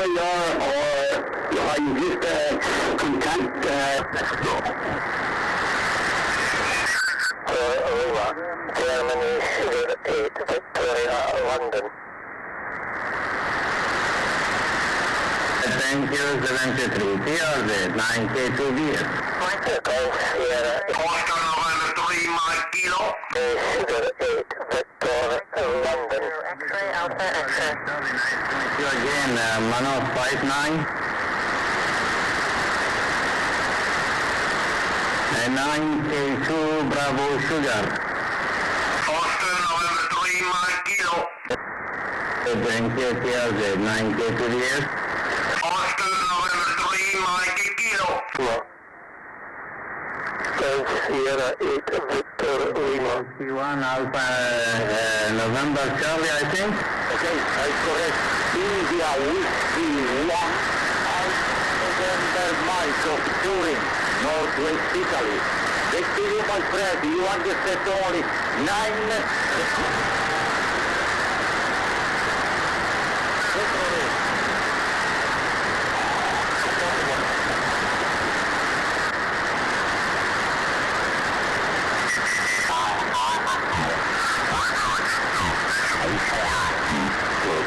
radar or are you just contact Lima, Germany, Sugar 8, Victoria, London. Thank you, 73, TRZ, 9K2DS. Golf Sierra, Oscar November 3, Mike Kilo. Sugar 8, Victoria, London. X-ray, Alpha, X-ray. Nice to meet you again, Manos 59. And 9K2 Bravo Sugar. Oscar November 3, Mike Kilo. Thank you, TRZ, 9K2DS. Oscar November 3, Mike Kilo. Golf Sierra 8, Victor Lima. 61 Alpha November Charlie, I think. Okay, that's correct. India Whiskey 1, November Mike of Turin, Northwest Italy. Victor, my friend, you understand only 9...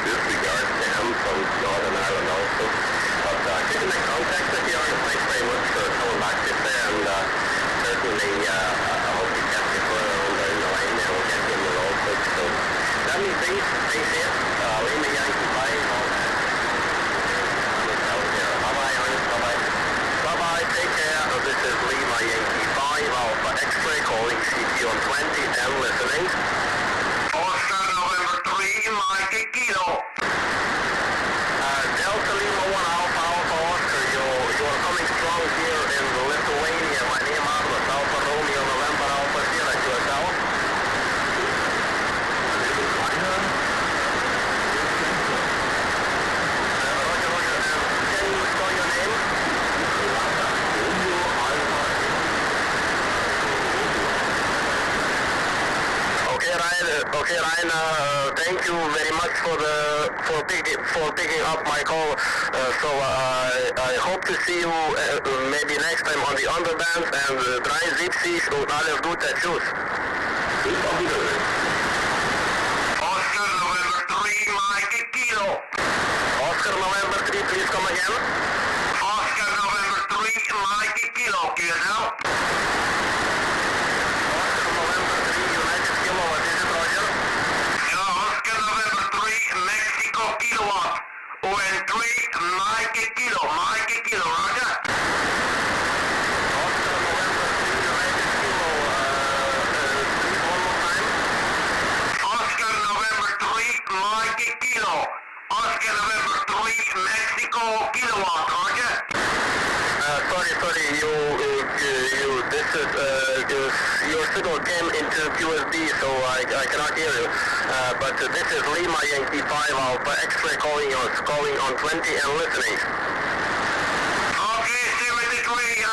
Disregard Sam from Northern Ireland also. But getting in contact with you, thanks very much for coming back to there, and certainly I hope you get me further on down the line there. We'll get you in the road quick. So that means things, stay safe. Lima Yankee 5, all that. Bye-bye, Ernest. Bye-bye. Bye-bye, take care. This is Lima Yankee 5, Alpha X-ray calling CQ on 20 and listening. Oscar November 3, Mike Kilo. Delta Lima 1 Alpha Alpha Oscar, you are coming strong here in Lithuania. My name is Alpha Romeo November Alpha Sierra to yourself. Roger, Roger. Can you spell your name? Okay, Ryan. Thank you very much for picking up my call. So I hope to see you maybe next time on the underbands and drei Zipsis und alles Gute. Tschüss. Oscar November 3, Mike Kilo. Oscar November 3, please come again. Oscar November 3, Mike Kilo. Can you now? Oscar November 3, United Kilo. What is it, Roger? Oscar November 3, Mexico Kilowatt. UN3, Mike Kilo. Mike Kilo, Roger. Oscar November 3, United Kilo. Please one more time. Oscar November 3, Mike Kilo. Oscar November 3, Mexico Kilowatt, Roger. Sorry, this is, your signal came into QSB, so I cannot hear you. But this is Lima Yankee 5 Alpha X-ray calling on 20 and listening. Okay, 73,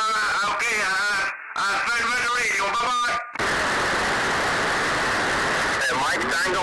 send me the radio, bye-bye. Mike Tango.